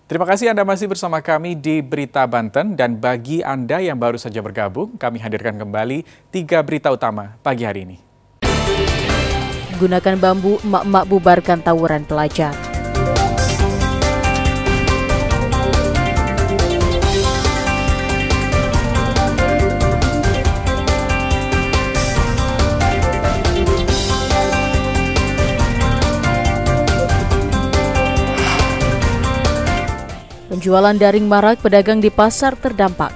Terima kasih Anda masih bersama kami di Berita Banten, dan bagi Anda yang baru saja bergabung, kami hadirkan kembali 3 berita utama pagi hari ini. Gunakan bambu, emak-emak bubarkan tawuran pelajar. Penjualan daring marak, pedagang di pasar terdampak.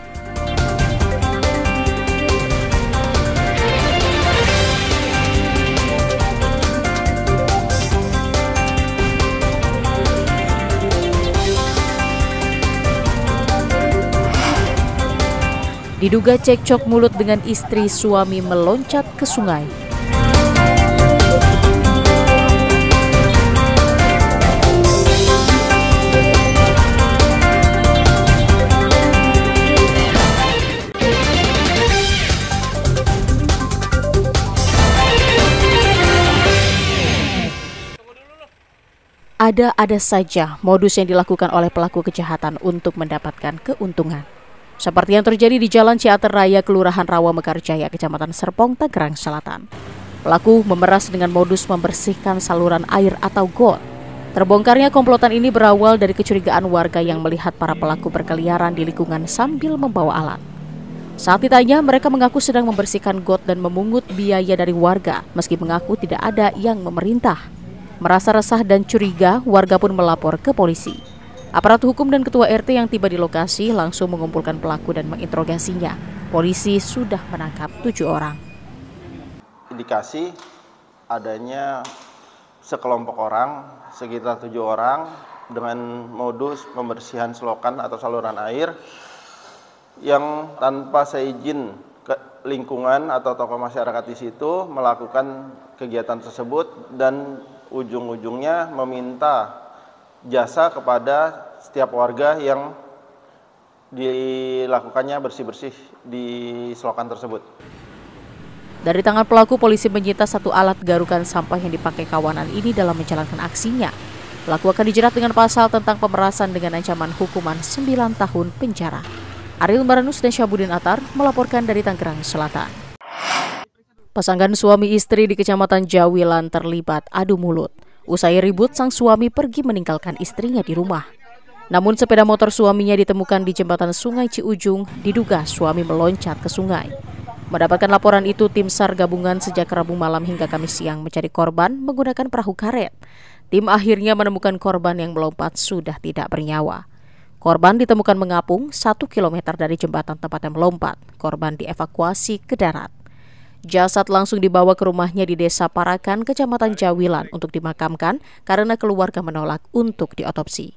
Diduga cekcok mulut dengan istri, suami meloncat ke sungai. Ada saja modus yang dilakukan oleh pelaku kejahatan untuk mendapatkan keuntungan. Seperti yang terjadi di Jalan Ciater Raya, Kelurahan Rawa Mekarjaya, Kecamatan Serpong, Tangerang Selatan. Pelaku memeras dengan modus membersihkan saluran air atau got. Terbongkarnya komplotan ini berawal dari kecurigaan warga yang melihat para pelaku berkeliaran di lingkungan sambil membawa alat. Saat ditanya, mereka mengaku sedang membersihkan got dan memungut biaya dari warga, meski mengaku tidak ada yang memerintah. Merasa resah dan curiga, warga pun melapor ke polisi. Aparat hukum dan ketua RT yang tiba di lokasi langsung mengumpulkan pelaku dan menginterogasinya. Polisi sudah menangkap 7 orang. Indikasi adanya sekelompok orang, sekitar 7 orang, dengan modus pembersihan selokan atau saluran air yang tanpa seizin lingkungan atau tokoh masyarakat di situ melakukan kegiatan tersebut, dan ujung-ujungnya meminta jasa kepada setiap warga yang dilakukannya bersih-bersih di selokan tersebut. Dari tangan pelaku, polisi menyita 1 alat garukan sampah yang dipakai kawanan ini dalam menjalankan aksinya. Pelaku akan dijerat dengan pasal tentang pemerasan dengan ancaman hukuman 9 tahun penjara. Ariel Maranus dan Syabudin Atar melaporkan dari Tangerang Selatan. Pasangan suami istri di Kecamatan Jawilan terlibat adu mulut. Usai ribut, sang suami pergi meninggalkan istrinya di rumah. Namun sepeda motor suaminya ditemukan di jembatan Sungai Ciujung, diduga suami meloncat ke sungai. Mendapatkan laporan itu, tim SAR gabungan sejak Rabu malam hingga Kamis siang mencari korban menggunakan perahu karet. Tim akhirnya menemukan korban yang melompat sudah tidak bernyawa. Korban ditemukan mengapung 1 km dari jembatan tempatnya melompat. Korban dievakuasi ke darat. Jasad langsung dibawa ke rumahnya di Desa Parakan, Kecamatan Jawilan untuk dimakamkan karena keluarga menolak untuk diotopsi.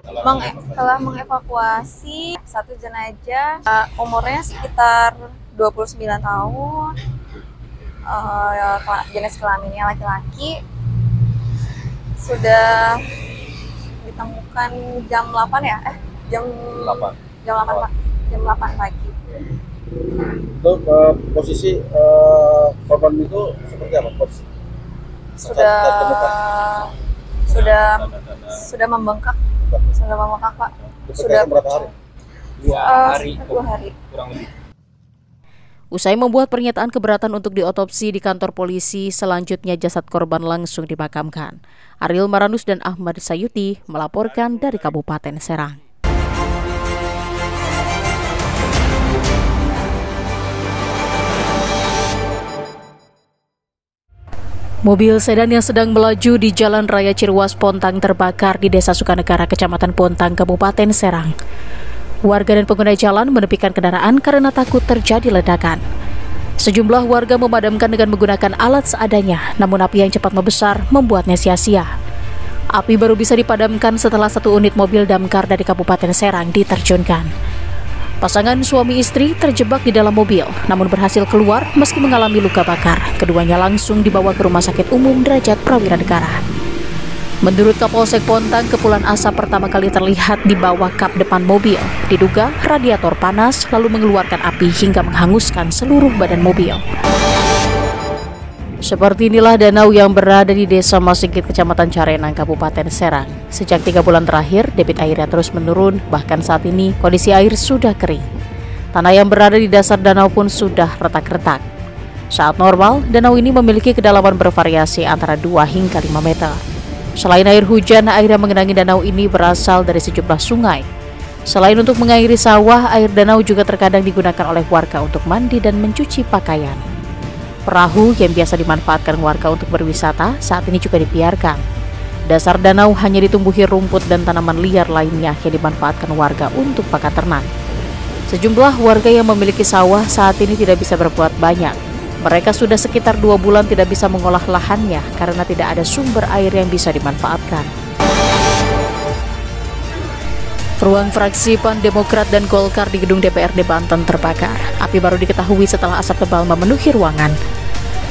Telah mengevakuasi 1 jenazah, umurnya sekitar 29 tahun, jenis kelaminnya laki-laki, sudah ditemukan jam 8 ya? Jam 8 pagi. Untuk posisi korban itu seperti apa? Sudah membengkak, Pak. Sudah berapa hari? 2 hari. Kurang lebih. Usai membuat pernyataan keberatan untuk diotopsi di kantor polisi, selanjutnya jasad korban langsung dimakamkan. Ariel Maranus dan Ahmad Sayuti melaporkan dari Kabupaten Serang. Mobil sedan yang sedang melaju di Jalan Raya Cirwas Pontang terbakar di Desa Sukanegara, Kecamatan Pontang, Kabupaten Serang. Warga dan pengguna jalan menepikan kendaraan karena takut terjadi ledakan. Sejumlah warga memadamkan dengan menggunakan alat seadanya, namun api yang cepat membesar membuatnya sia-sia. Api baru bisa dipadamkan setelah 1 unit mobil damkar dari Kabupaten Serang diterjunkan. Pasangan suami istri terjebak di dalam mobil, namun berhasil keluar meski mengalami luka bakar. Keduanya langsung dibawa ke Rumah Sakit Umum Derajat Prawira Negara. Menurut Kapolsek Pontang, kepulan asap pertama kali terlihat di bawah kap depan mobil. Diduga radiator panas lalu mengeluarkan api hingga menghanguskan seluruh badan mobil. Seperti inilah danau yang berada di Desa Masingkit, Kecamatan Carenang, Kabupaten Serang. Sejak 3 bulan terakhir, debit airnya terus menurun, bahkan saat ini kondisi air sudah kering. Tanah yang berada di dasar danau pun sudah retak-retak. Saat normal, danau ini memiliki kedalaman bervariasi antara 2 hingga 5 meter. Selain air hujan, air yang mengenangi danau ini berasal dari sejumlah sungai. Selain untuk mengairi sawah, air danau juga terkadang digunakan oleh warga untuk mandi dan mencuci pakaian. Perahu yang biasa dimanfaatkan warga untuk berwisata saat ini juga dibiarkan. Dasar danau hanya ditumbuhi rumput dan tanaman liar lainnya yang dimanfaatkan warga untuk pakan ternak. Sejumlah warga yang memiliki sawah saat ini tidak bisa berbuat banyak. Mereka sudah sekitar 2 bulan tidak bisa mengolah lahannya karena tidak ada sumber air yang bisa dimanfaatkan. Ruang fraksi PAN, Demokrat, dan Golkar di gedung DPRD Banten terbakar. Api baru diketahui setelah asap tebal memenuhi ruangan.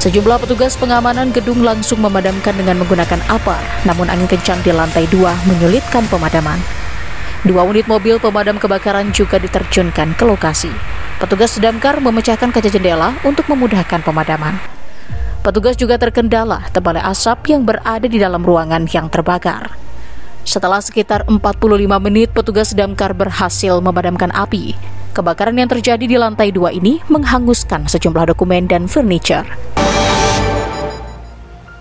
Sejumlah petugas pengamanan gedung langsung memadamkan dengan menggunakan apar, namun angin kencang di lantai 2 menyulitkan pemadaman. 2 unit mobil pemadam kebakaran juga diterjunkan ke lokasi. Petugas damkar memecahkan kaca jendela untuk memudahkan pemadaman. Petugas juga terkendala tebalnya asap yang berada di dalam ruangan yang terbakar. Setelah sekitar 45 menit, petugas damkar berhasil memadamkan api. Kebakaran yang terjadi di lantai 2 ini menghanguskan sejumlah dokumen dan furniture.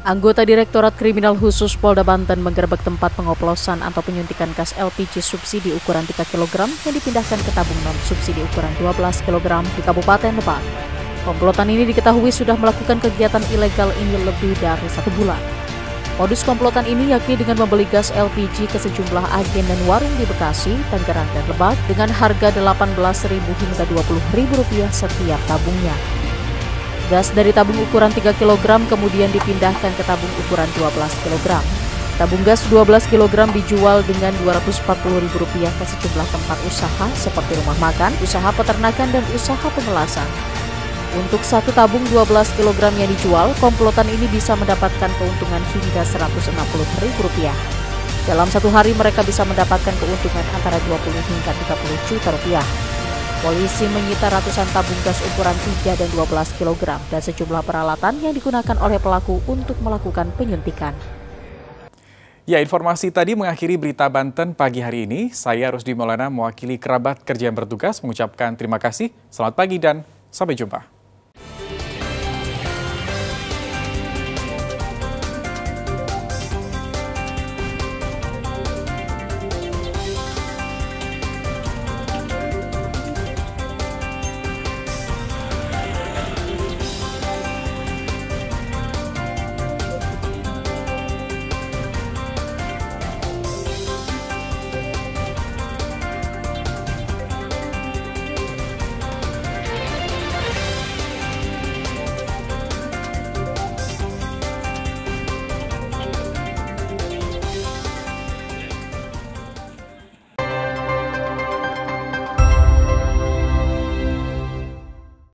Anggota Direktorat Kriminal Khusus Polda Banten menggerebek tempat pengoplosan atau penyuntikan gas LPG subsidi ukuran 3 kg yang dipindahkan ke tabung non-subsidi ukuran 12 kg di Kabupaten Lebak. Komplotan ini diketahui sudah melakukan kegiatan ilegal ini lebih dari 1 bulan. Modus komplotan ini yakni dengan membeli gas LPG ke sejumlah agen dan warung di Bekasi, Tangerang, dan Lebak dengan harga Rp18.000 hingga Rp20.000 setiap tabungnya. Gas dari tabung ukuran 3 kg kemudian dipindahkan ke tabung ukuran 12 kg. Tabung gas 12 kg dijual dengan Rp240.000 ke sejumlah tempat usaha seperti rumah makan, usaha peternakan, dan usaha pengelasan. Untuk 1 tabung 12 kg yang dijual, komplotan ini bisa mendapatkan keuntungan hingga Rp160.000. Dalam 1 hari mereka bisa mendapatkan keuntungan antara 20 hingga 30 juta rupiah. Polisi menyita ratusan tabung gas ukuran 3 dan 12 kg dan sejumlah peralatan yang digunakan oleh pelaku untuk melakukan penyuntikan. Ya, informasi tadi mengakhiri berita Banten pagi hari ini. Saya Rusdi Maulana mewakili kerabat kerja yang bertugas mengucapkan terima kasih. Selamat pagi dan sampai jumpa.